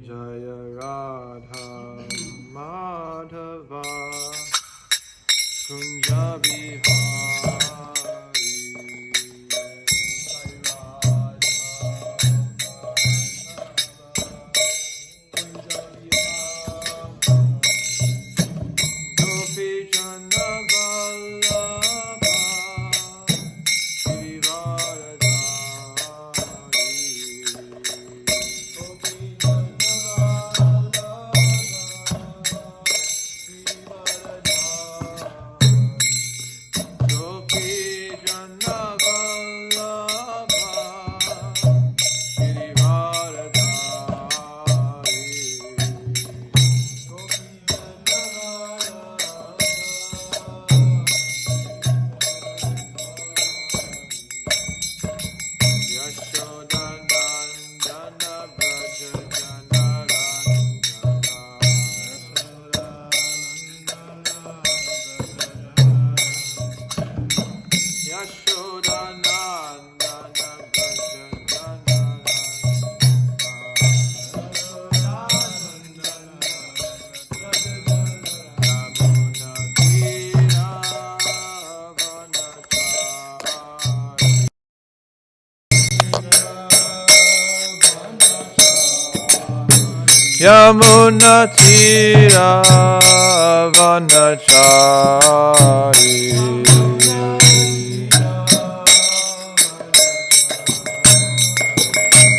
Jaya Radha Madhava Kunja Bihari. Gopi Chanda Vallabha Yamuna Tira Vanachari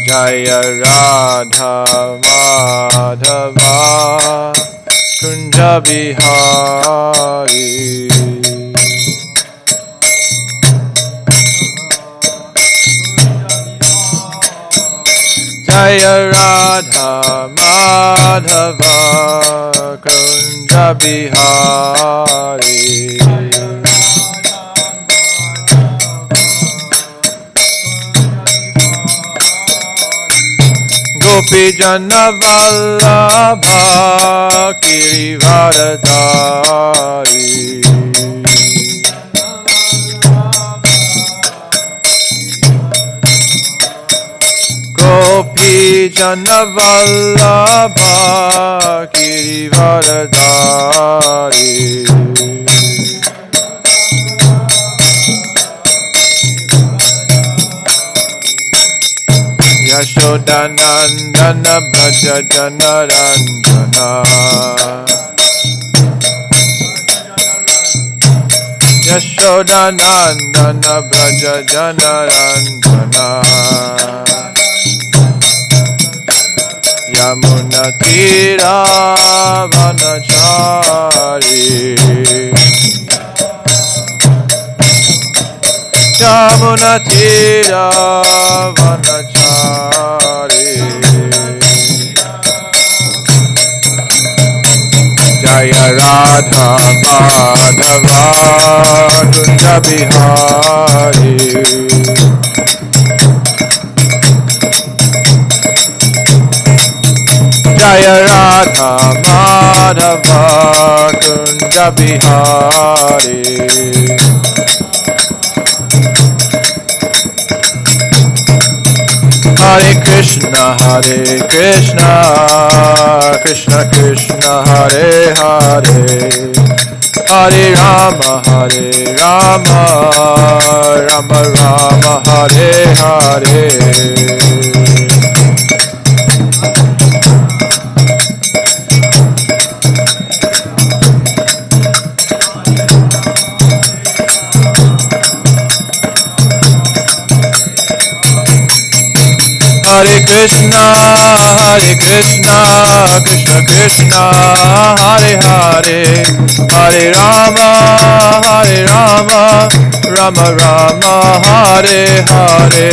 Jaya Radha Madhava Kunja Bihari. Jaya Radha Madhava Kunja Bihari. Gopi Jana Vallabha Girivaradari. Gopi Jana Vallabha Girivaradari. Yashodanandana Braja Janaranjana Yashodanandana Braja Janaranjana Yamuna Tira Vanachari Yamuna Tira Vanachari Jaya Radha Madhava Kunja Bihari. Jaya Radha Madhava Kunja Bihari. Hare Krishna Krishna Krishna Hare Hare Hare Rama Rama Rama Hare Hare. Hare Krishna Krishna Krishna Hare Hare Hare Rama Rama Rama Hare Hare.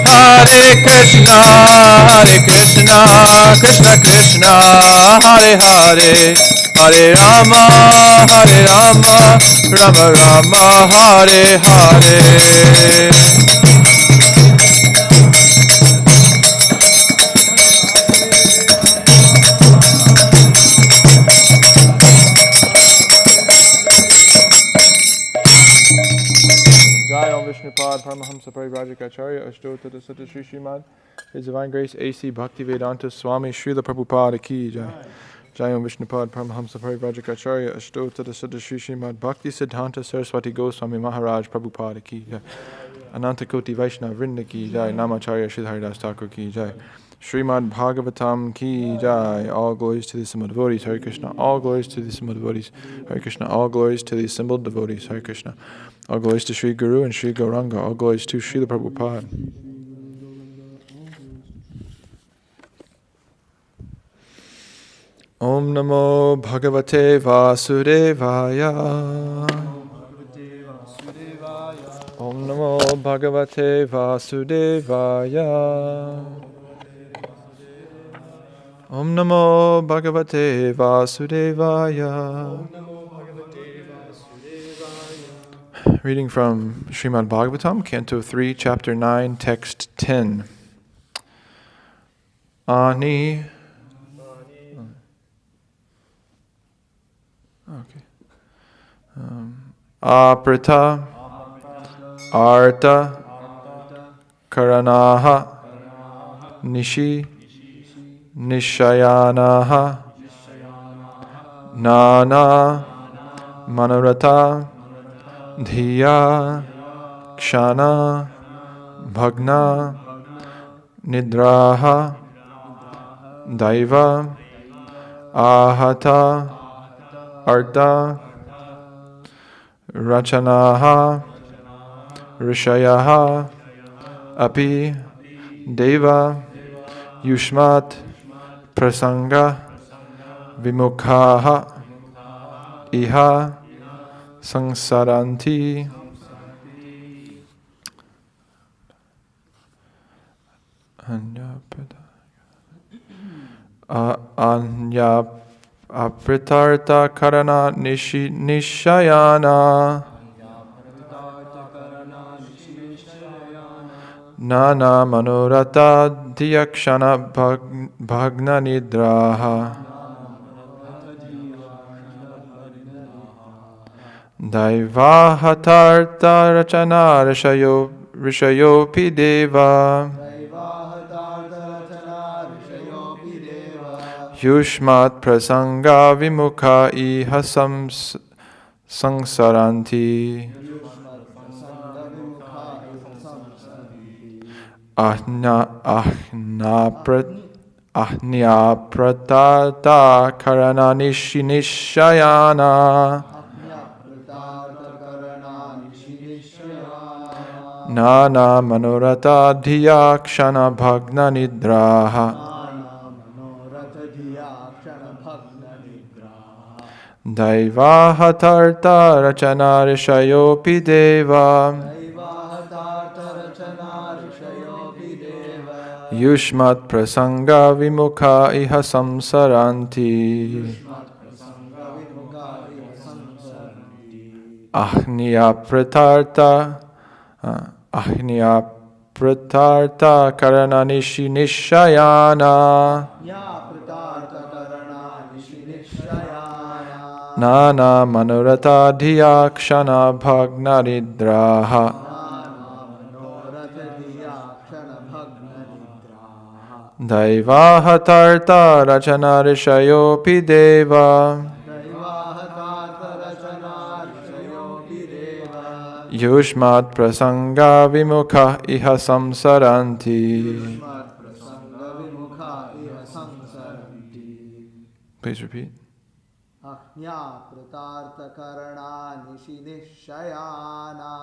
Hare Krishna Krishna Krishna Hare Hare Hare Rama Rama Rama Hare Hare. Jai Om Vishnupad Paramahamsa Parivrajakacharya Ashtota Sutta Sri Srimad His Divine Grace A.C. Bhaktivedanta Swami Srila Prabhupada Ki Jai. Jai Om Vishnupad Paramahamsa Parivrajakacharya Ashtota Sutta Sri Srimad Bhakti Siddhanta Saraswati Goswami Maharaj Prabhupada Ki Jai. Ananta Koti Vaishnava Vrinda Ki Jai. Namacharya Sridharidas Thakur Ki Jai. Srimad Bhagavatam Ki Jai. All glories to the assembled devotees. Hare Krishna. All glories to the assembled devotees. Hare Krishna. All glories to the assembled devotees. Hare Krishna. All glories to Sri Guru and Sri Gauranga. All glories to Srila Prabhupada. Om Namo Bhagavate Vasudevaya. Om Namo Bhagavate Vasudevaya. Om Namo Bhagavate Vasudevaya. Reading from Srimad Bhagavatam, Canto 3, Chapter 9, Text 10. Ani. Okay. Aprita. Arta. Karanaha. Nishi. Nishayanaha. Nana. Manurata. Dhiya. Kshana. Bhagna. Nidraha. Daiva. Ahata. Arta. Rachanaha. Rishayaha. Api. Deva. Yushmat. Prasanga. Vimukhaha. Iha. Sangsaranti. Anya apritarta karana nishayana. Nana manurata diyakshana bhagna nidraha. Daivahatarta rachana rishayopi deva. Yushmat prasanga vimukha iha sangsaranti. Ahnya pratata karana nishayana. Nana manurata dhiyakshana bhagna nidraha. Daivahatarta rachana rishayopi deva. Yushmat prasanga vimukha iha samsaranti. Ahniya pratarta karana nishayana. Nana manurata dhiyakshana bhagna nidraha. Daivahatarta rachana rishayopi deva. Yushmat prasanga vimukha iha samsaranti. Please repeat. Ahnya pratarta karana nishinishayana.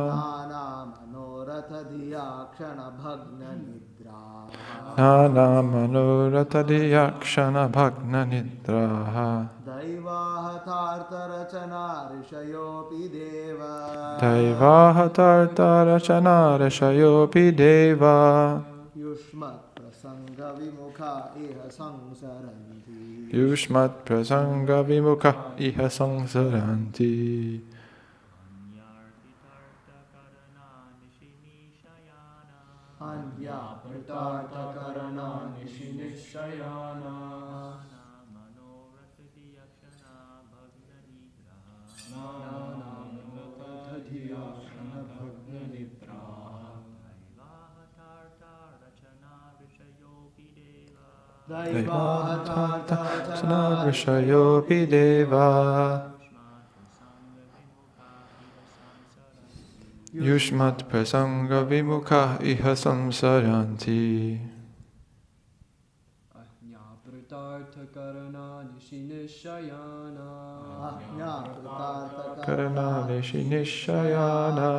Nana manoratha diyakshana bhagna nidraha. Nana manurata diyakshana bhagna nidraha. Daivahatarta rachana rishayopi deva. Daivahatarta rachana rishayopi deva. Yushmat prasanga vimukha iha sangsaranti. Yushmat prasanga vimukha iha sangsaranti. Anya pratarta karana nishinishayana. Daivahatartachana rishayopi deva Yushmat prasanga vimukha iha samsaranti. Karana nishayana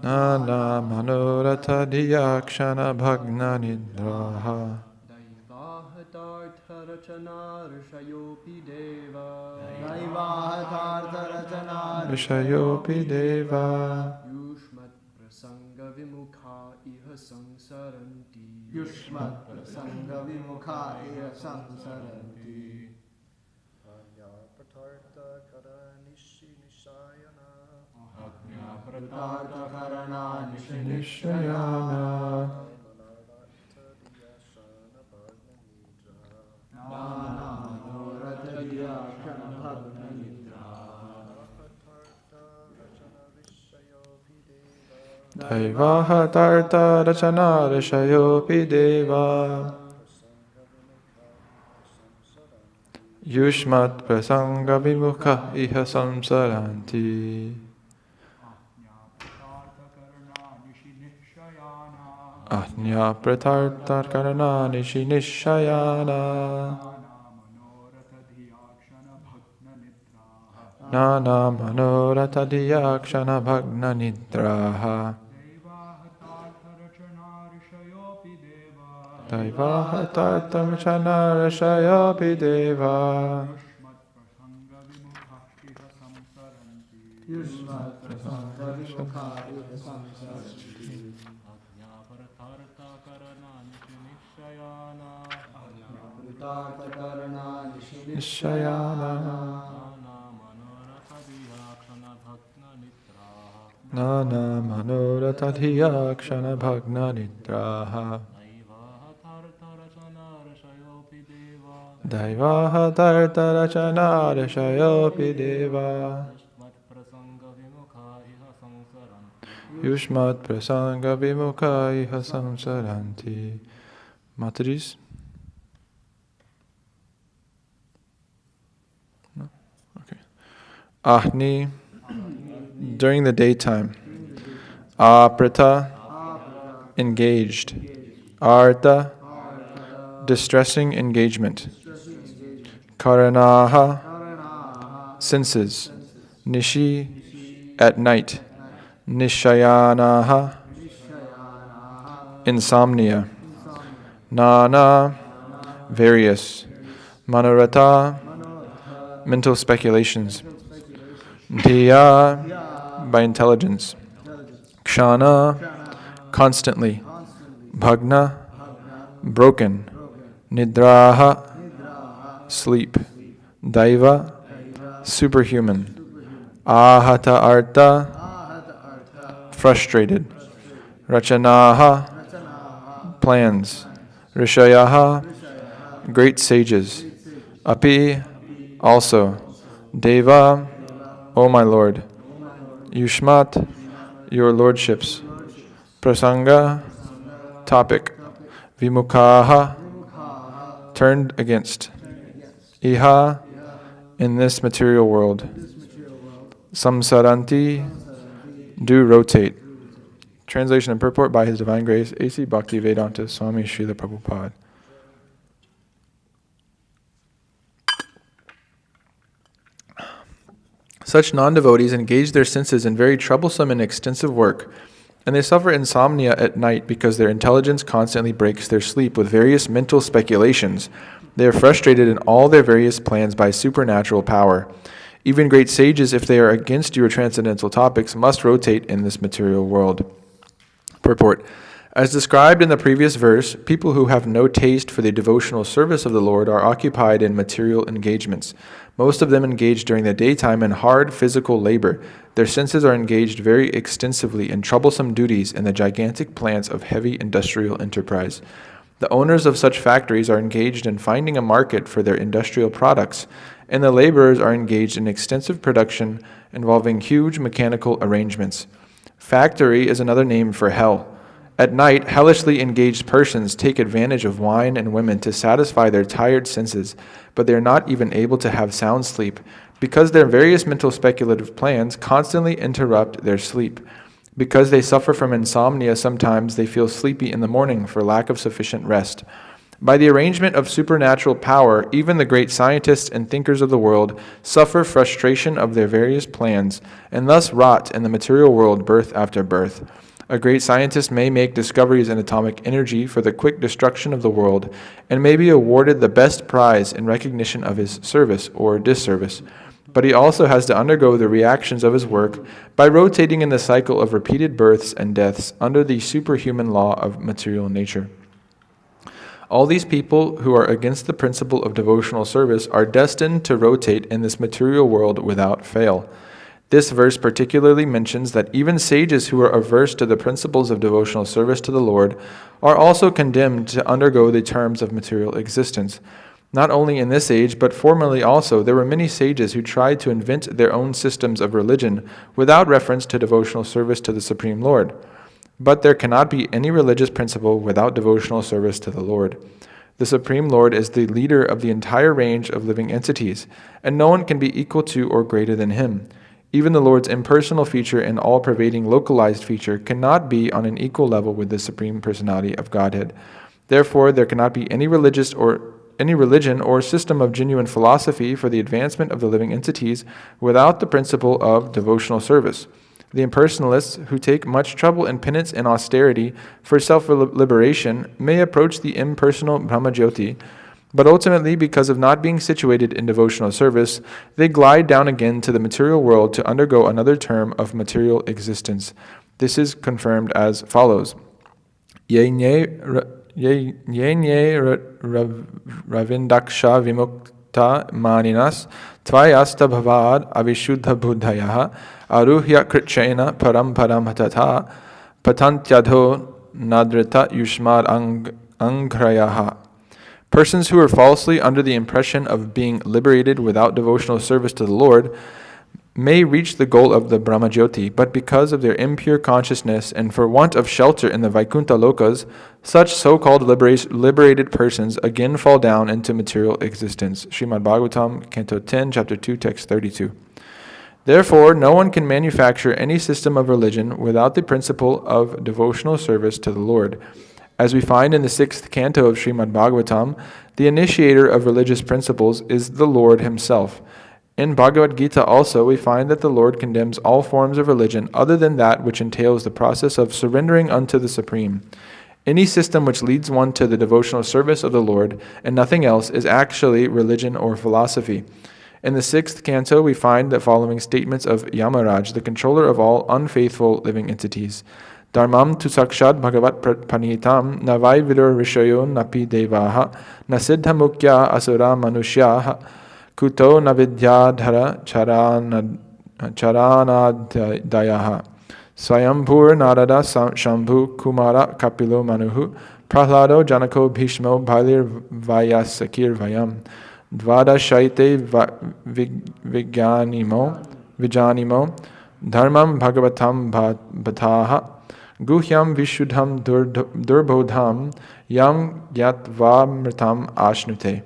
Nana manoratha diyakshana bhagna nidraha Rishayopi deva Yushmat prasanga vimukha iha samsaranti. Nishayana Daivahatarta rachana rishayopi deva Yushmat prasanga vimukha iha samsaranti. Ahnya pratartar karana nishi nishayana Nana manoratha diyakshana bhagna nidraha Daivahatartamachana rishayopi deva Yushmat prasanga vimukha iha samsaranti. Nishayana Nana manoratha diyakshana bhagna nidraha Daivahatarta rachana rishayopi deva Yushmat prasanga vimukha iha samsaranti. Mataris? No? Okay. Ahni, during the daytime. Aprita, engaged. Artha, distressing engagement. Karanaha, senses. Nishi, at night. Nishayanaha, insomnia. Nana, various. Manoratha, mental speculations. Dhiya, by intelligence. Kshana, constantly. Bhagna, broken. Nidraha, sleep. Daiva, superhuman. Ahata artha, frustrated. Rachanaha, plans. Rishayaha, great sages. Api, also. Deva, O my Lord. Yushmat, your lordships. Prasanga, topic. Vimukhaha, turned against. Iha, in this material world. Samsaranti, do rotate. Translation and purport by His Divine Grace, A.C. Bhaktivedanta Swami Srila Prabhupada. Such non-devotees engage their senses in very troublesome and extensive work, and they suffer insomnia at night because their intelligence constantly breaks their sleep with various mental speculations. They are frustrated in all their various plans by supernatural power. Even great sages, if they are against your transcendental topics, must rotate in this material world. Purport. As described in the previous verse, people who have no taste for the devotional service of the Lord are occupied in material engagements. Most of them engage during the daytime in hard physical labor. Their senses are engaged very extensively in troublesome duties in the gigantic plants of heavy industrial enterprise. The owners of such factories are engaged in finding a market for their industrial products, and the laborers are engaged in extensive production involving huge mechanical arrangements. Factory is another name for hell. At night, hellishly engaged persons take advantage of wine and women to satisfy their tired senses, but they are not even able to have sound sleep, because their various mental speculative plans constantly interrupt their sleep. Because they suffer from insomnia, sometimes they feel sleepy in the morning for lack of sufficient rest. By the arrangement of supernatural power, even the great scientists and thinkers of the world suffer frustration of their various plans, and thus rot in the material world birth after birth. A great scientist may make discoveries in atomic energy for the quick destruction of the world, and may be awarded the best prize in recognition of his service or disservice. But he also has to undergo the reactions of his work by rotating in the cycle of repeated births and deaths under the superhuman law of material nature. All these people who are against the principle of devotional service are destined to rotate in this material world without fail. This verse particularly mentions that even sages who are averse to the principles of devotional service to the Lord are also condemned to undergo the terms of material existence. Not only in this age, but formerly also, there were many sages who tried to invent their own systems of religion without reference to devotional service to the Supreme Lord. But there cannot be any religious principle without devotional service to the Lord. The Supreme Lord is the leader of the entire range of living entities, and no one can be equal to or greater than him. Even the Lord's impersonal feature and all-pervading localized feature cannot be on an equal level with the Supreme Personality of Godhead. Therefore, there cannot be any religion or system of genuine philosophy for the advancement of the living entities without the principle of devotional service. The impersonalists, who take much trouble in penance and austerity for self-liberation, may approach the impersonal Brahmajyoti, but ultimately, because of not being situated in devotional service, they glide down again to the material world to undergo another term of material existence. This is confirmed as follows. Yenye ravindaksha vimukta maninas tvayasta bhavad avishuddha buddhayaha aruhya kritchena param tatha patantyadho nadrita yushmad angrayaha. Persons who are falsely under the impression of being liberated without devotional service to the Lord may reach the goal of the Brahmajyoti, but because of their impure consciousness and for want of shelter in the Vaikuntha Lokas, such so-called liberated persons again fall down into material existence. Srimad Bhagavatam, Canto 10, Chapter 2, Text 32. Therefore, no one can manufacture any system of religion without the principle of devotional service to the Lord. As we find in the 6th canto of Srimad Bhagavatam, the initiator of religious principles is the Lord himself. In Bhagavad Gita also, we find that the Lord condemns all forms of religion other than that which entails the process of surrendering unto the Supreme. Any system which leads one to the devotional service of the Lord and nothing else is actually religion or philosophy. In the 6th canto, we find the following statements of Yamaraj, the controller of all unfaithful living entities. Dharmam tu sakshad bhagavat panitam navai vidur rishayo napi devaha nasiddha mukya asura manushyaha kuto navidyadhara charanadayaha swayambhur narada shambhu kumara kapilo manuhu prahlado janako bhishmo bailir vayasakir vayam dvada shaite vijanimo dharmam bhagavatam bhataha guhyam vishuddham durbodham yam yatvamritam ashnute.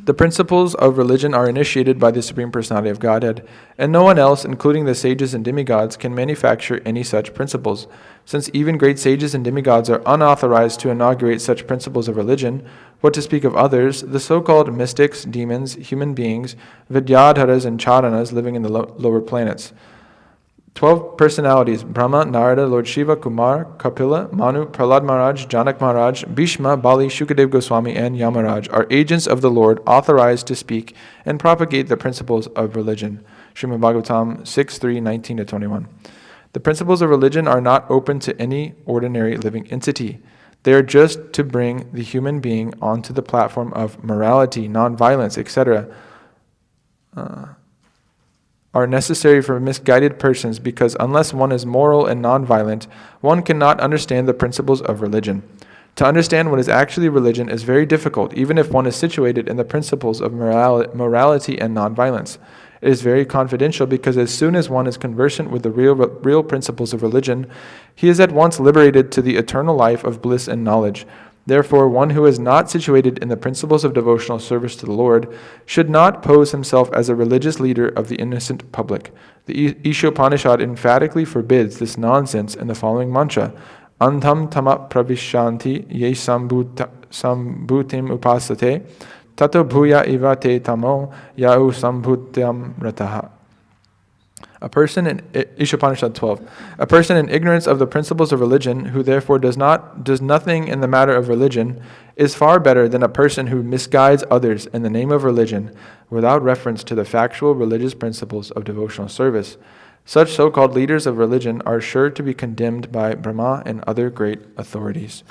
The principles of religion are initiated by the Supreme Personality of Godhead, and no one else, including the sages and demigods, can manufacture any such principles. Since even great sages and demigods are unauthorized to inaugurate such principles of religion, what to speak of others, the so-called mystics, demons, human beings, vidyadharas and charanas living in the lower planets. 12 personalities, Brahma, Narada, Lord Shiva, Kumar, Kapila, Manu, Prahlad Maharaj, Janak Maharaj, Bhishma, Bali, Shukadev Goswami, and Yamaraj are agents of the Lord authorized to speak and propagate the principles of religion. Srimad Bhagavatam 6:3-19-21. The principles of religion are not open to any ordinary living entity. They are just to bring the human being onto the platform of morality, non-violence, etc. Are necessary for misguided persons because unless one is moral and non-violent, one cannot understand the principles of religion. To understand what is actually religion is very difficult, even if one is situated in the principles of morality and non-violence. It is very confidential because as soon as one is conversant with the real principles of religion, he is at once liberated to the eternal life of bliss and knowledge. Therefore, one who is not situated in the principles of devotional service to the Lord should not pose himself as a religious leader of the innocent public. The Ishopanishad emphatically forbids this nonsense in the following mantra: Antam tama pravishanti ye sambhutim upasate tato bhuya iva te tamo yau sambhutyam rataha. Ishopanishad 12. A person in ignorance of the principles of religion, who therefore does nothing in the matter of religion, is far better than a person who misguides others in the name of religion without reference to the factual religious principles of devotional service. Such so-called leaders of religion are sure to be condemned by Brahma and other great authorities.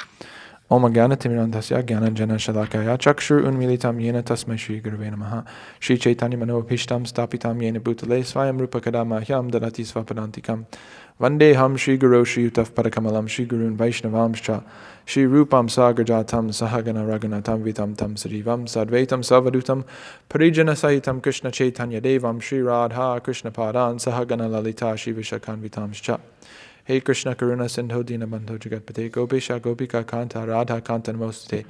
Om Jnana Timirandhasya Jnana Jana Shalakaya Chakshur Unmilitam Yena Tasmai Shri Gurave Namaha Shri Chaitanya Manopishtam Stapitam Yena Bhutale Svayam Rupa Kadamahyam Dadati Svapadantikam Vandeham Shri Guru Shri Utaf Parakamalam Shri Gurun Vaishnavamscha Shri Rupam Sagarjatam Sahagana Raghunatam Vitam Tam Sarivam Sadvaitam Savadutam Parijana Sahitam Krishna Chaitanya Devam Shri Radha Krishna Padan Sahagana Lalita Shri Vishakan Vitamscha. Hey Krishna Karuna Sindho Dina Bandho Jagatpate Gopisha Gopika Kanta Radha Kanta Namostate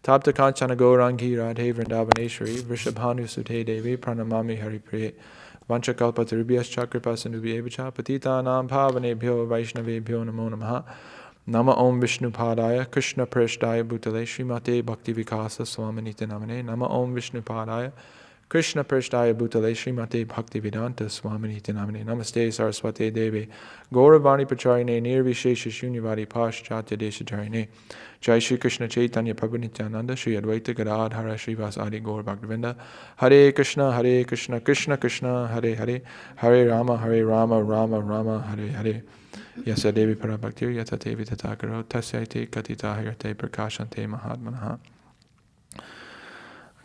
Tapta Kanchana Gaurangi Radhe Vrindavaneshwari Vrishabhanu Sute Devi Pranamami Hari Priye Vanchakalpa Tarubhyas Chakripa Sindhubhyevacha Patita Nam Pavanebhyo Vaishnavebhyo Namo Namaha Nama Om Vishnu Padaya Krishna Preshdaya Bhutale Srimate Bhakti Vikasa Swaminiti Namane Nama Om Vishnu Padaya Krishna Preshdaya Bhutale Srimate Bhakti Vedanta Swaminiti Namane Namaste Saraswate Deve Gauravani Pacharine Nirvishesha Shunyavadi Paschatya Deshatarine Jai Shri Krishna Chaitanya Prabhu Nityananda Shri Advaita Gadadhara Srivas Adi Gaur Bhaktivinda Hare Krishna Krishna Krishna Hare Hare Hare Rama Rama Rama Hare Hare Yasa Devi Parabhaktir Yata Devi Tatakaro Tasyaite Katita Hirte Prakashante Mahatmanaha.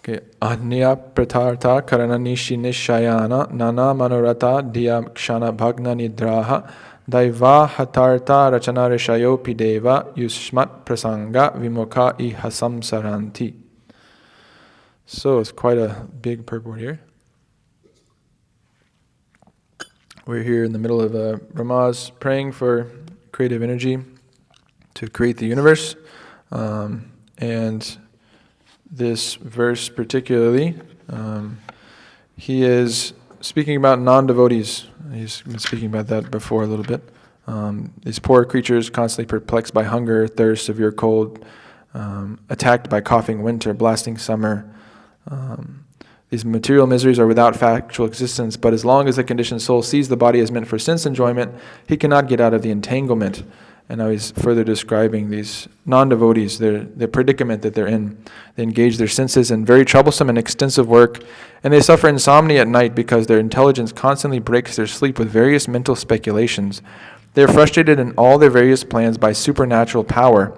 Okay, Ahniya Pratartha Karana Nishi Nishayana Nana Manorata Diya Kshana Bhagna Nidraha Daiva Hatartha Rachana Rishayo Pideva Yushmat Prasanga Vimokha Ihasam Saranti. So it's quite a big purport here. We're here in the middle of Brahma's praying for creative energy to create the universe. And this verse particularly, he is speaking about non-devotees. He's been speaking about that before a little bit. These poor creatures constantly perplexed by hunger, thirst, severe cold, attacked by coughing winter, blasting summer. These material miseries are without factual existence, but as long as the conditioned soul sees the body as meant for sense enjoyment, he cannot get out of the entanglement. And now he's further describing these non-devotees, the predicament that they're in. They engage their senses in very troublesome and extensive work, and they suffer insomnia at night because their intelligence constantly breaks their sleep with various mental speculations. They are frustrated in all their various plans by supernatural power.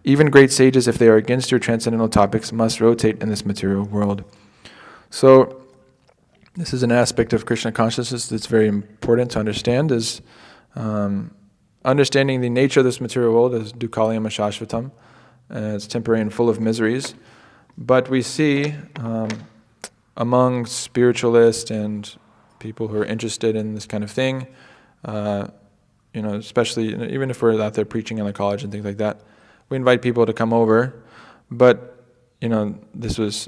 Even great sages, if they are against your transcendental topics, must rotate in this material world. So, this is an aspect of Krishna consciousness that's very important to understand, is understanding the nature of this material world as dukkhalayam ashashvatam, and it's temporary and full of miseries. But we see among spiritualists and people who are interested in this kind of thing, especially even if we're out there preaching in the college and things like that, we invite people to come over. But this was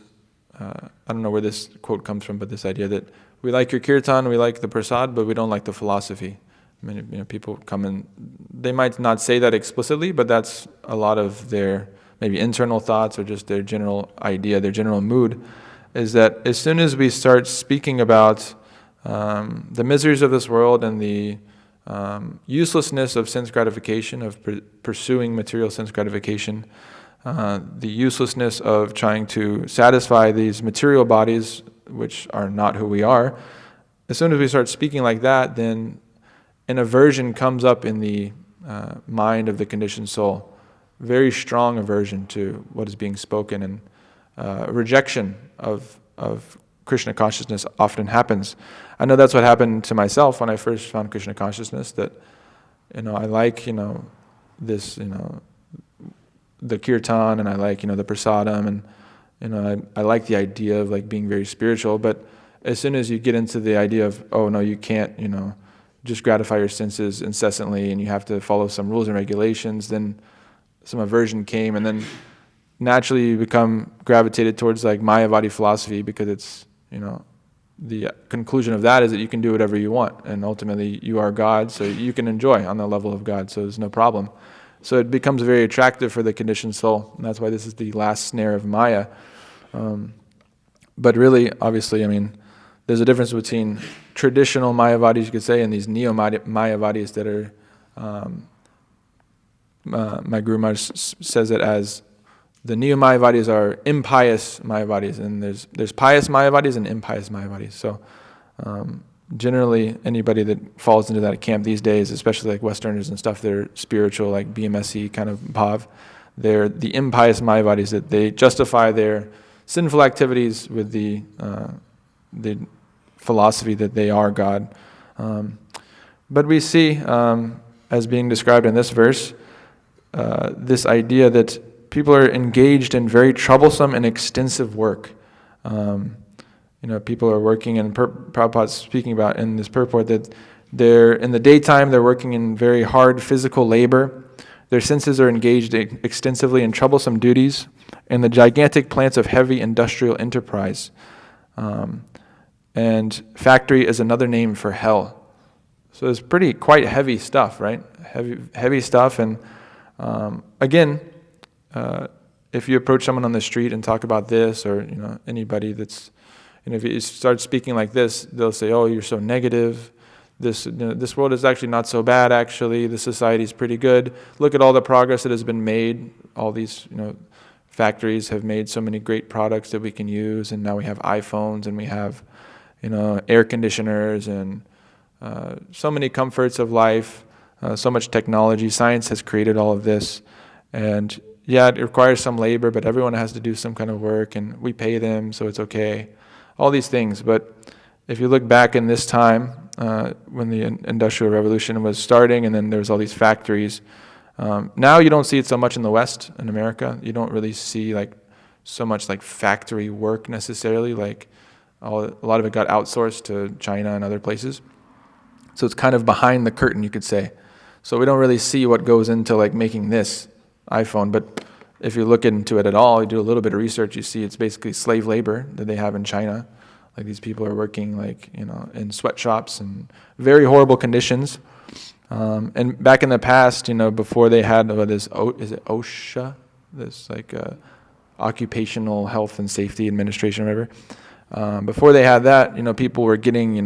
I don't know where this quote comes from, but this idea that we like your kirtan, we like the prasad, but we don't like the philosophy. I mean, people come and they might not say that explicitly, but that's a lot of their maybe internal thoughts or just their general idea, their general mood, is that as soon as we start speaking about the miseries of this world and the uselessness of sense gratification, of pursuing material sense gratification, the uselessness of trying to satisfy these material bodies, which are not who we are, as soon as we start speaking like that, then an aversion comes up in the mind of the conditioned soul. Very strong aversion to what is being spoken, and rejection of Krishna consciousness often happens. I know that's what happened to myself when I first found Krishna consciousness, that I like this the kirtan, and I like the prasadam, and I like the idea of being very spiritual, but as soon as you get into the idea of, oh no, you can't, just gratify your senses incessantly and you have to follow some rules and regulations, then some aversion came, and then naturally you become gravitated towards like Mayavadi philosophy, because it's, the conclusion of that is that you can do whatever you want, and ultimately you are God, so you can enjoy on the level of God, so there's no problem. So it becomes very attractive for the conditioned soul, and that's why this is the last snare of Maya. But really, obviously, there's a difference between traditional Mayavadis, you could say, and these neo-Mayavadis that are, my Guru Maharaj says it as, the neo-Mayavadis are impious Mayavadis, and there's pious Mayavadis and impious Mayavadis. So generally, anybody that falls into that camp these days, especially like Westerners and stuff, they're spiritual, like BMSE kind of bhav. They're the impious Mayavadis, that they justify their sinful activities with the philosophy that they are God. But we see, as being described in this verse, this idea that people are engaged in very troublesome and extensive work. People are working, and Prabhupada's speaking about in this purport that in the daytime they're working in very hard physical labor. Their senses are engaged extensively in troublesome duties and the gigantic plants of heavy industrial enterprise. And factory is another name for hell. So it's quite heavy stuff, right? Heavy stuff. And again, if you approach someone on the street and talk about this, or anybody that's, if you start speaking like this, they'll say, "Oh, you're so negative. This world is actually not so bad. Actually, the society is pretty good. Look at all the progress that has been made. All these factories have made so many great products that we can use, and now we have iPhones, and we have air conditioners, and so many comforts of life, so much technology. Science has created all of this, and yeah, it requires some labor, but everyone has to do some kind of work, and we pay them, so it's okay." All these things. But if you look back in this time, when the Industrial Revolution was starting, and then there's all these factories, now you don't see it so much in the West, in America. You don't really see so much factory work necessarily. A lot of it got outsourced to China and other places. So it's kind of behind the curtain, you could say. So we don't really see what goes into making this iPhone. But if you look into it at all, you do a little bit of research, you see it's basically slave labor that they have in China. These people are working in sweatshops and very horrible conditions. And back in the past, before they had this, is it OSHA? This Occupational Health and Safety Administration, or whatever. Before they had that, people were getting,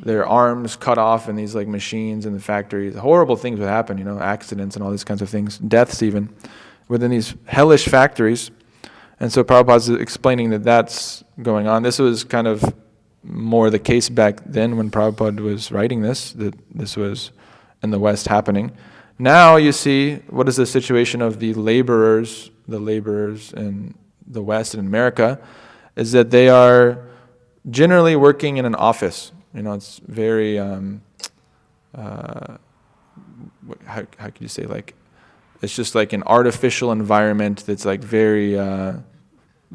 their arms cut off in these machines in the factories. Horrible things would happen, accidents and all these kinds of things, deaths even, within these hellish factories. And so Prabhupada's explaining that that's going on. This was kind of more the case back then when Prabhupada was writing this, that this was in the West happening. Now you see, what is the situation of the laborers in the West and in America, is that they are generally working in an office. It's very, how could you say, it's just an artificial environment that's very,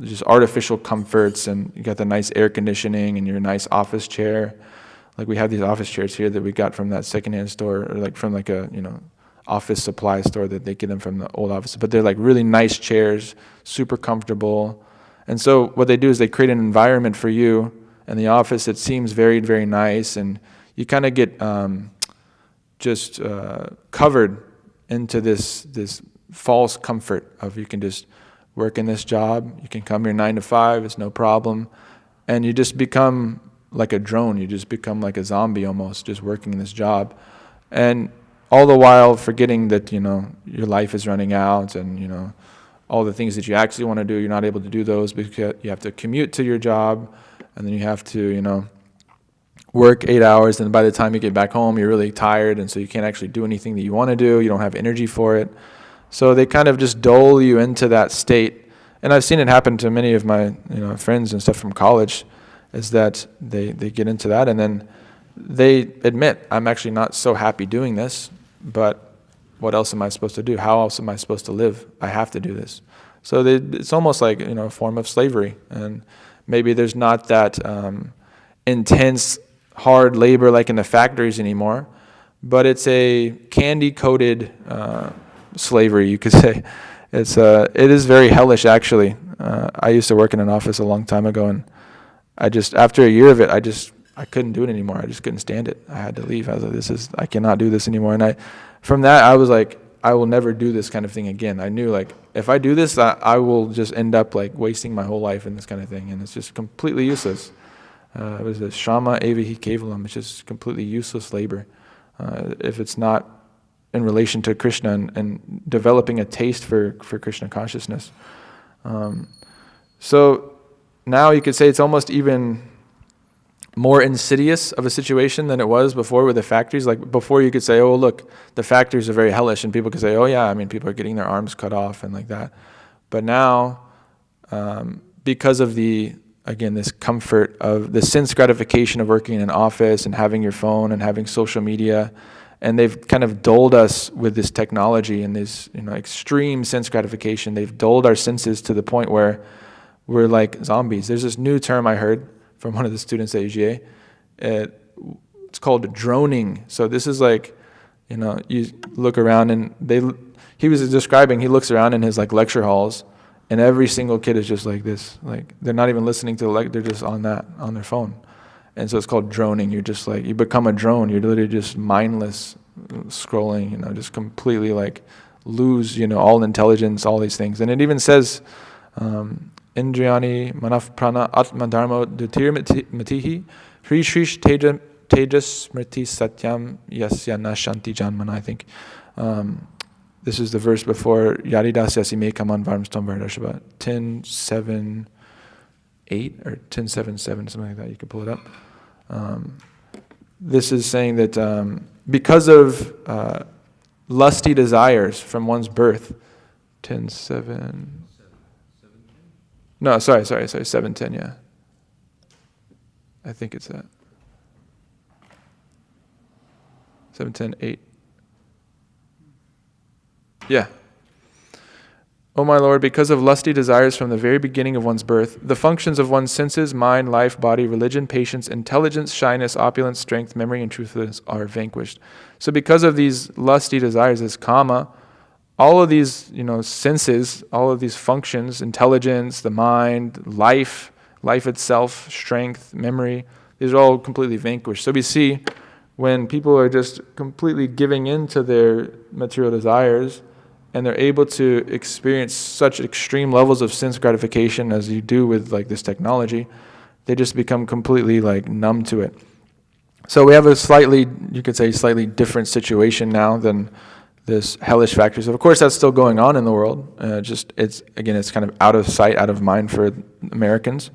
just artificial comforts, and you got the nice air conditioning and your nice office chair. We have these office chairs here that we got from that secondhand store, or from a, office supply store that they get them from the old office. But they're really nice chairs, super comfortable. And so what they do is they create an environment for you in the office that seems very, very nice, and you kind of get just covered into this false comfort of you can just work in this job, you can come here 9 to 5, it's no problem, and you just become like a drone, you just become like a zombie almost, just working in this job, and all the while forgetting that your life is running out, and all the things that you actually want to do, you're not able to do those because you have to commute to your job, and then you have to work 8 hours, and by the time you get back home, you're really tired, and so you can't actually do anything that you want to do. You don't have energy for it. So they kind of just dole you into that state. And I've seen it happen to many of my friends and stuff from college, is that they get into that, and then they admit, I'm actually not so happy doing this, but what else am I supposed to do? How else am I supposed to live? I have to do this. So it's almost like a form of slavery. And maybe there's not that intense, hard labor like in the factories anymore, but it's a candy-coated slavery, you could say. It is very hellish, actually. I used to work in an office a long time ago, and after a year of it, I couldn't do it anymore. I just couldn't stand it. I had to leave. I was like, I cannot do this anymore. And from that, I was like, I will never do this kind of thing again. I knew, like, if I do this, I will just end up like wasting my whole life in this kind of thing, and it's just completely useless. It was a shama evahi kevalam. It's just completely useless labor if it's not in relation to Krishna and developing a taste for Krishna consciousness. So now you could say it's almost even more insidious of a situation than it was before with the factories. Like before you could say, oh, look, the factories are very hellish, and people could say, oh yeah, I mean, people are getting their arms cut off and like that. But now, because of this comfort of the sense gratification of working in an office and having your phone and having social media, and they've kind of dulled us with this technology and this, extreme sense gratification. They've dulled our senses to the point where we're like zombies. There's this new term I heard from one of the students at UGA. It's called droning. So this is like, you look around and he was describing, he looks around in his like lecture halls, and every single kid is just like this. Like they're not even listening to the lecture, they're just on their phone. And so it's called droning. You're just like, you become a drone. You're literally just mindless scrolling, just completely like lose, all intelligence, all these things. And it even says, Indriyani manaf prana atma dharma dutir matihi hri shrish tejas smriti satyam yasya nashanti janmana, I think. This is the verse before Yadidas yasime kaman varmstam vardashava 10:7, 8 or 10:7, something like that. You can pull it up. This is saying that because of lusty desires from one's birth, 10:7. No, sorry, 7:10. Yeah, I think it's that. 7:10, 8. Yeah. O my Lord, because of lusty desires from the very beginning of one's birth, the functions of one's senses, mind, life, body, religion, patience, intelligence, shyness, opulence, strength, memory, and truthfulness are vanquished. So because of these lusty desires, this kama, all of these, senses, all of these functions, intelligence, the mind, life itself, strength, memory, these are all completely vanquished. So we see when people are just completely giving in to their material desires, and they're able to experience such extreme levels of sense gratification as you do with like this technology, they just become completely like numb to it. So we have a slightly different situation now than this hellish factories. Of course, that's still going on in the world. It's kind of out of sight, out of mind for Americans.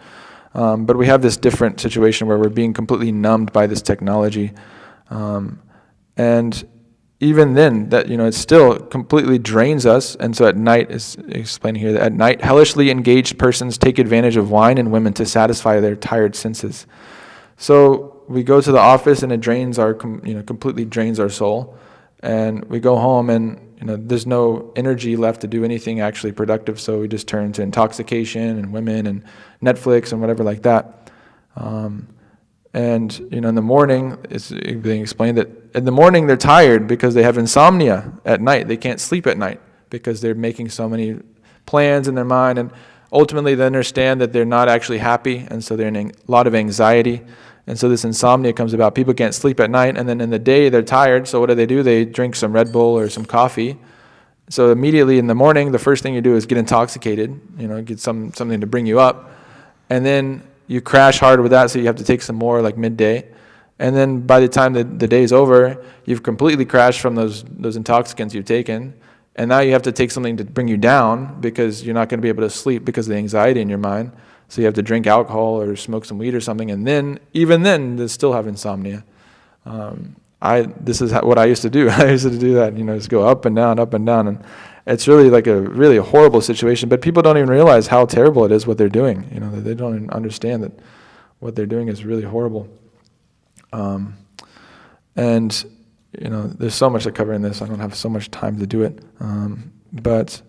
But we have this different situation where we're being completely numbed by this technology. And even then, that it still completely drains us. And so at night, is explaining here that at night, hellishly engaged persons take advantage of wine and women to satisfy their tired senses. So we go to the office and it drains completely drains our soul. And we go home and there's no energy left to do anything actually productive. So we just turn to intoxication and women and Netflix and whatever like that. And in the morning, it's being explained that in the morning they're tired because they have insomnia at night. They can't sleep at night because they're making so many plans in their mind, and ultimately they understand that they're not actually happy, and so they're in a lot of anxiety. And so this insomnia comes about. People can't sleep at night, and then in the day they're tired, so what do? They drink some Red Bull or some coffee. So immediately in the morning, the first thing you do is get intoxicated, get something to bring you up, and then you crash hard with that, so you have to take some more like midday. And then by the time the day's over, you've completely crashed from those intoxicants you've taken. And now you have to take something to bring you down because you're not going to be able to sleep because of the anxiety in your mind. So you have to drink alcohol or smoke some weed or something. And then, even then, they still have insomnia. This is what I used to do. I used to do that, just go up and down. And it's really like a horrible situation. But people don't even realize how terrible it is what they're doing. They don't even understand that what they're doing is really horrible. And there's so much to cover in this. I don't have so much time to do it. But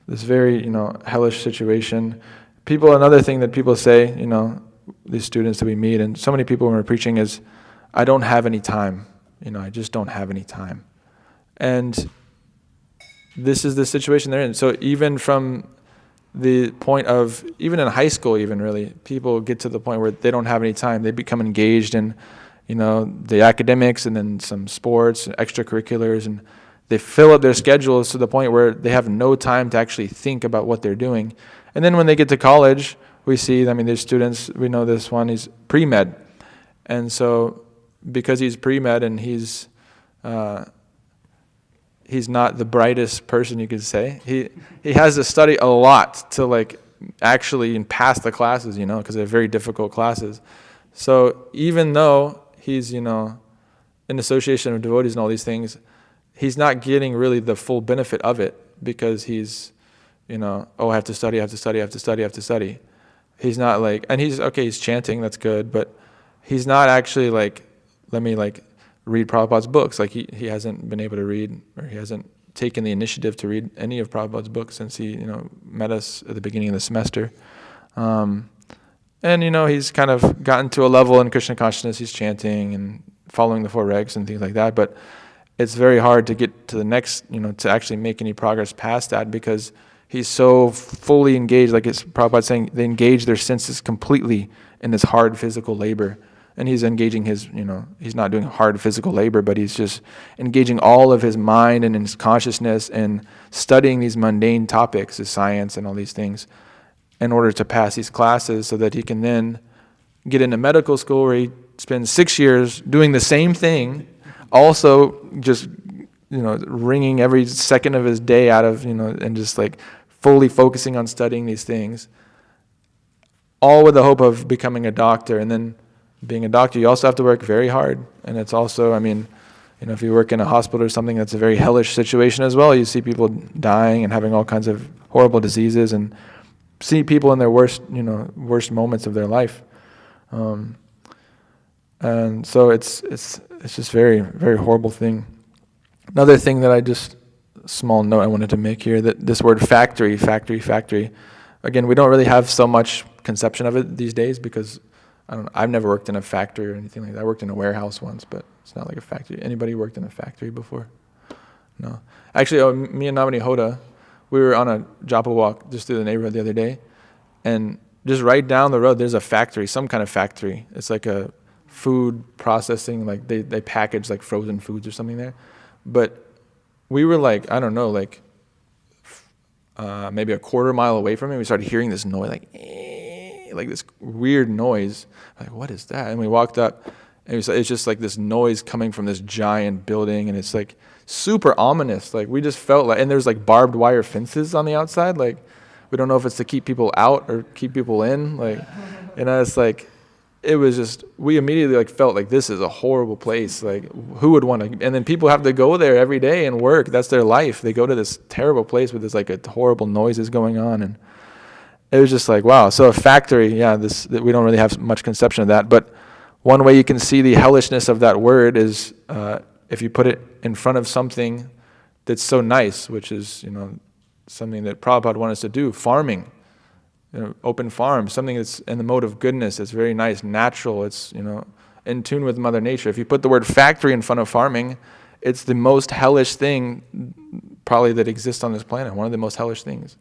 this very, hellish situation. Another thing that people say, these students that we meet, and so many people when we're preaching is, I don't have any time. I just don't have any time. And this is the situation they're in. So even from the point of, even in high school even really, people get to the point where they don't have any time. They become engaged in, the academics and then some sports and extracurriculars, and they fill up their schedules to the point where they have no time to actually think about what they're doing. And then when they get to college, we see, there's students, we know this one, he's pre-med. And so because he's pre-med and he's not the brightest person, you could say, he has to study a lot to actually pass the classes, because they're very difficult classes. So even though he's, in association of devotees and all these things, he's not getting really the full benefit of it because he's, I have to study. He's not and he's chanting, that's good, but he's not actually let me read Prabhupada's books. He hasn't been able to read, or he hasn't taken the initiative to read any of Prabhupada's books since he, met us at the beginning of the semester. And, he's kind of gotten to a level in Krishna consciousness, he's chanting and following the 4 regs and things like that, but it's very hard to get to the next, to actually make any progress past that because he's so fully engaged, like it's Prabhupada saying, they engage their senses completely in this hard physical labor. And he's engaging his, he's not doing hard physical labor, but he's just engaging all of his mind and his consciousness and studying these mundane topics, the science and all these things, in order to pass these classes so that he can then get into medical school where he spends 6 years doing the same thing, also just, wringing every second of his day out of, and just fully focusing on studying these things, all with the hope of becoming a doctor. And then being a doctor, you also have to work very hard. And it's also, if you work in a hospital or something, that's a very hellish situation as well. You see people dying and having all kinds of horrible diseases and see people in their worst moments of their life. And so it's just very, very horrible thing. Another thing that small note I wanted to make here, that this word factory, again, we don't really have so much conception of it these days because I've never worked in a factory or anything like that. I worked in a warehouse once, but it's not like a factory. Anybody worked in a factory before? No. Actually, me and Namani Hoda, we were on a japa walk just through the neighborhood the other day, and just right down the road, there's a factory, some kind of factory. It's like a food processing, they package frozen foods or something there. But we were maybe a quarter mile away from it. We started hearing this noise, this weird noise. What is that? And we walked up, and it's just this noise coming from this giant building, and it's super ominous. We just felt and there's barbed wire fences on the outside. We don't know if it's to keep people out or keep people in. It's it was just, we immediately felt this is a horrible place. Who would want to? And then people have to go there every day and work. That's their life. They go to this terrible place with this a horrible noises going on, and it was just wow. So a factory, we don't really have much conception of that. But one way you can see the hellishness of that word is if you put it in front of something that's so nice, which is something that Prabhupada wanted us to do, farming. Open farm, something that's in the mode of goodness, it's very nice, natural, it's, in tune with Mother Nature. If you put the word factory in front of farming, it's the most hellish thing probably that exists on this planet. One of the most hellish things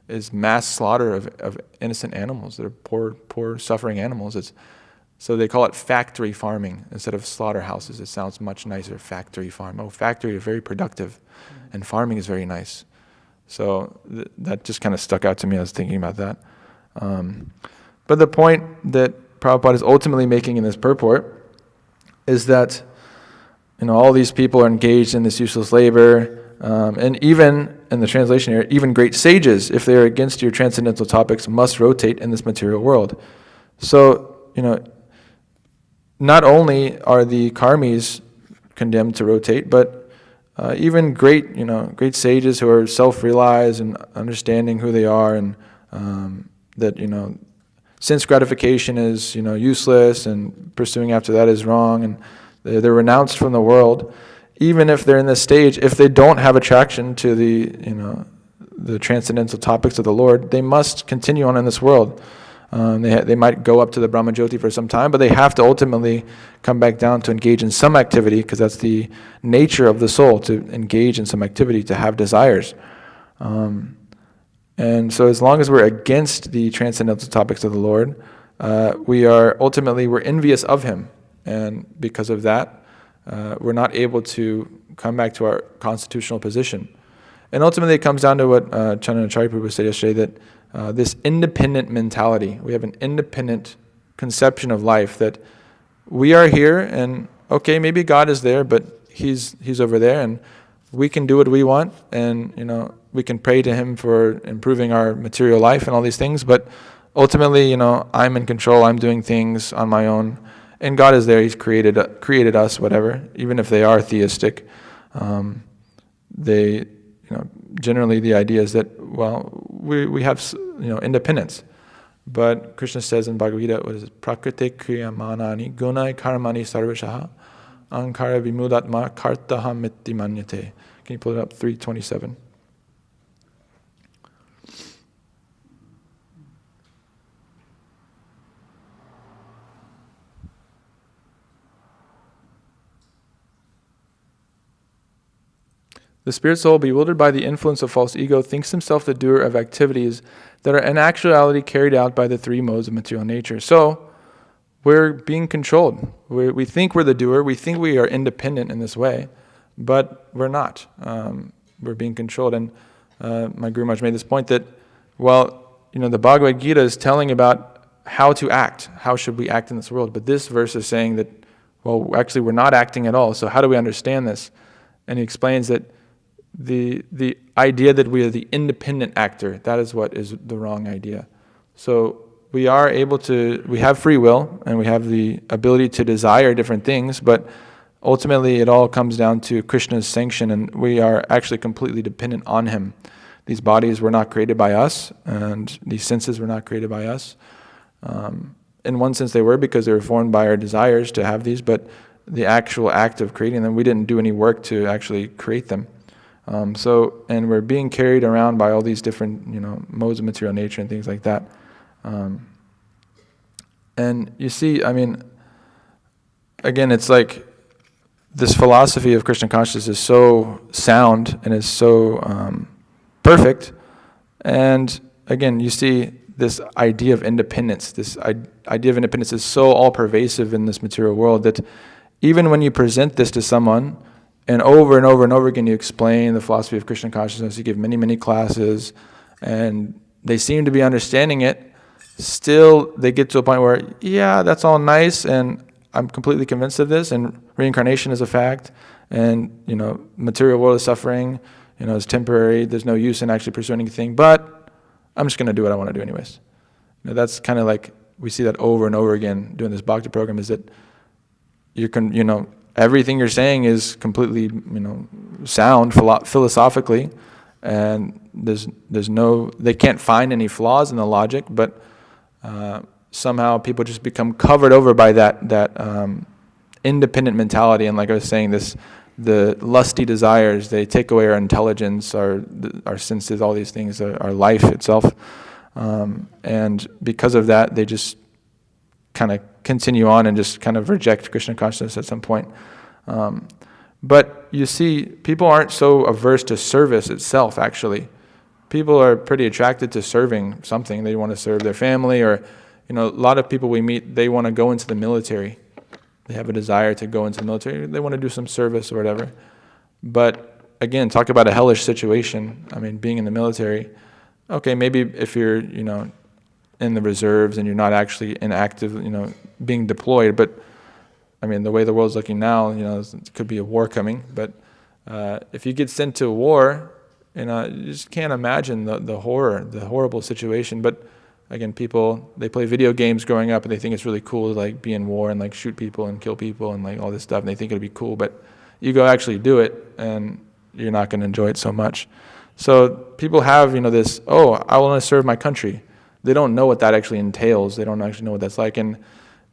is mass slaughter of innocent animals that are poor suffering animals. So they call it factory farming instead of slaughterhouses. It sounds much nicer, factory farm. Oh, factory is very productive, and farming is very nice. So that just kind of stuck out to me. I was thinking about that. But the point that Prabhupada is ultimately making in this purport is that all these people are engaged in this useless labor, and even in the translation here, even great sages, if they are against your transcendental topics, must rotate in this material world. So not only are the karmis condemned to rotate, but even great sages who are self-realized and understanding who they are, and that sense gratification is useless, and pursuing after that is wrong, and they're renounced from the world. Even if they're in this stage, if they don't have attraction to the transcendental topics of the Lord, they must continue on in this world. They might go up to the Brahmajyoti for some time, but they have to ultimately come back down to engage in some activity, because that's the nature of the soul, to engage in some activity, to have desires. And so as long as we're against the transcendental topics of the Lord, we're envious of Him. And because of that, we're not able to come back to our constitutional position. And ultimately it comes down to what Chandanacharya Prabhu said yesterday, that this independent mentality, we have an independent conception of life, that we are here and okay, maybe God is there, but He's over there, and we can do what we want, and we can pray to Him for improving our material life and all these things, but ultimately, I'm in control, I'm doing things on my own, and God is there, He's created us, whatever, even if they are theistic. Generally the idea is that, we have, independence. But Krishna says in Bhagavad Gita, what is it? Prakriti kriya manani gunai karmani sarvashaha ankara vimudatma kartaha mitti manyate. Can you pull it up? 327. The spirit soul, bewildered by the influence of false ego, thinks himself the doer of activities that are in actuality carried out by the three modes of material nature. So, we're being controlled. We think we're the doer. We think we are independent in this way, but we're not. We're being controlled. And my Guru Maharaj made this point that, the Bhagavad Gita is telling about how to act. How should we act in this world? But this verse is saying that, actually we're not acting at all. So how do we understand this? And he explains that the idea that we are the independent actor, that is what is the wrong idea. So we have free will, and we have the ability to desire different things, but ultimately it all comes down to Krishna's sanction, and we are actually completely dependent on Him. These bodies were not created by us, and these senses were not created by us. In one sense they were, because they were formed by our desires to have these, but the actual act of creating them, we didn't do any work to actually create them. And we're being carried around by all these different, modes of material nature and things like that. And you see, again, it's like this philosophy of Krishna consciousness is so sound and is so perfect. And again, you see this idea of independence. This idea of independence is so all-pervasive in this material world that even when you present this to someone, and over and over again you explain the philosophy of Krishna consciousness, you give many, many classes, and they seem to be understanding it, still they get to a point where, yeah, that's all nice, and I'm completely convinced of this, and reincarnation is a fact, and material world is suffering, is temporary, there's no use in actually pursuing anything, but I'm just going to do what I want to do anyways. That's kind of like, we see that over and over again doing this bhakti program, is that everything you're saying is completely, sound philosophically, and they can't find any flaws in the logic, but somehow people just become covered over by that independent mentality, and like I was saying, the lusty desires, they take away our intelligence, our senses, all these things, our life itself, and because of that, they just kind of continue on and just kind of reject Krishna consciousness at some point. But you see, people aren't so averse to service itself, actually. People are pretty attracted to serving something. They want to serve their family, or, a lot of people we meet, they want to go into the military. They have a desire to go into the military. They want to do some service or whatever. But again, talk about a hellish situation. Being in the military, okay, maybe if you're, in the reserves and you're not actually in active, being deployed, but the way the world's looking now, it could be a war coming, but if you get sent to war, you just can't imagine the horrible situation. But again, people, they play video games growing up and they think it's really cool to be in war and shoot people and kill people and all this stuff, and they think it'll be cool, but you go actually do it and you're not going to enjoy it so much. So people have, this, I want to serve my country. They don't know what that actually entails. They don't actually know what that's like. And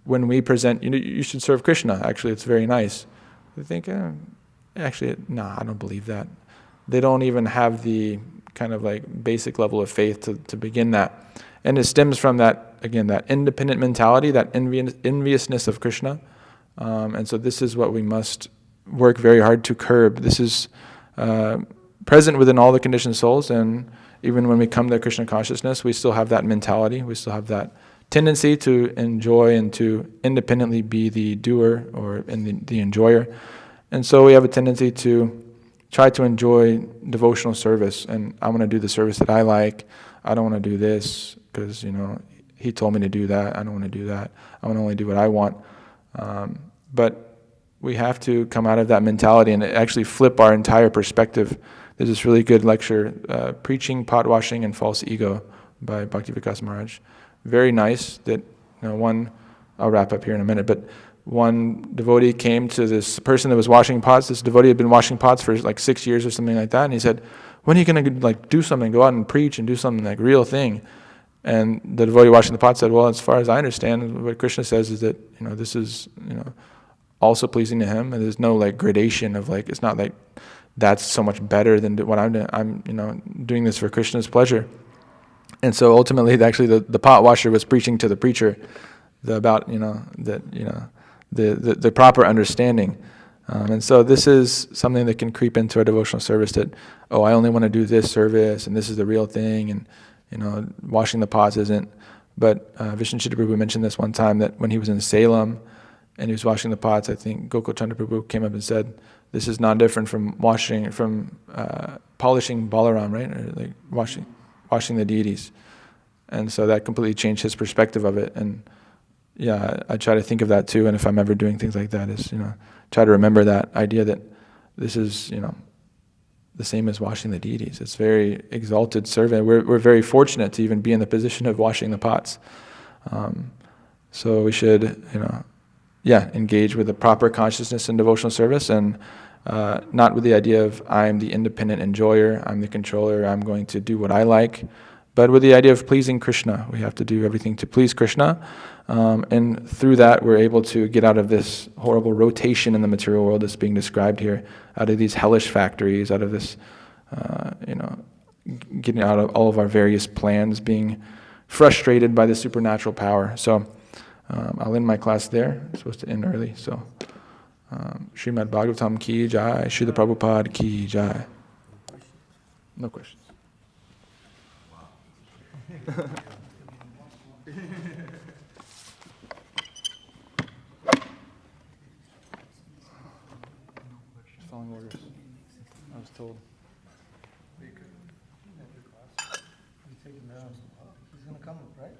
when we present, you should serve Krishna. Actually, it's very nice. They think, actually, I don't believe that. They don't even have the kind of basic level of faith to begin that. And it stems from that again, that independent mentality, that enviousness of Krishna. And so this is what we must work very hard to curb. This is present within all the conditioned souls, and even when we come to Krishna consciousness, we still have that mentality. We still have that tendency to enjoy and to independently be the doer or the enjoyer. And so we have a tendency to try to enjoy devotional service, and I want to do the service that I like. I don't want to do this because, he told me to do that. I don't want to do that. I want to only do what I want. But we have to come out of that mentality and actually flip our entire perspective. There's this really good lecture, Preaching, Pot Washing, and False Ego by Bhakti Vikas Maharaj. Very nice that, I'll wrap up here in a minute, but one devotee came to this person that was washing pots. This devotee had been washing pots for like 6 years or something like that, and he said, when are you going to do something, go out and preach and do something like real thing? And the devotee washing the pot said, well, as far as I understand, what Krishna says is that, this is, also pleasing to him, and there's no gradation of it's not like that's so much better than what I'm doing. I'm, doing this for Krishna's pleasure. And so ultimately, actually, the pot washer was preaching to the preacher about, the proper understanding. And so this is something that can creep into our devotional service that, I only want to do this service, and this is the real thing, and, washing the pots isn't. But Vishnu Chitta Prabhu mentioned this one time, that when he was in Salem and he was washing the pots, I think Gokul Chandra Prabhu came up and said, this is not different from polishing Balaram, right? Or washing the deities. And so that completely changed his perspective of it. And yeah, I try to think of that too. And if I'm ever doing things like that, is, try to remember that idea that this is, the same as washing the deities. It's very exalted service. We're very fortunate to even be in the position of washing the pots. So we should, engage with the proper consciousness in devotional service, and not with the idea of I'm the independent enjoyer, I'm the controller, I'm going to do what I like, but with the idea of pleasing Krishna. We have to do everything to please Krishna, and through that we're able to get out of this horrible rotation in the material world that's being described here, out of these hellish factories, out of this, getting out of all of our various plans, being frustrated by the supernatural power. So I'll end my class there. I'm supposed to end early, so Srimad Bhagavatam ki jai, Srila Prabhupada ki jai. No questions. Just following orders. I was told. You take him down. He's going to come, right?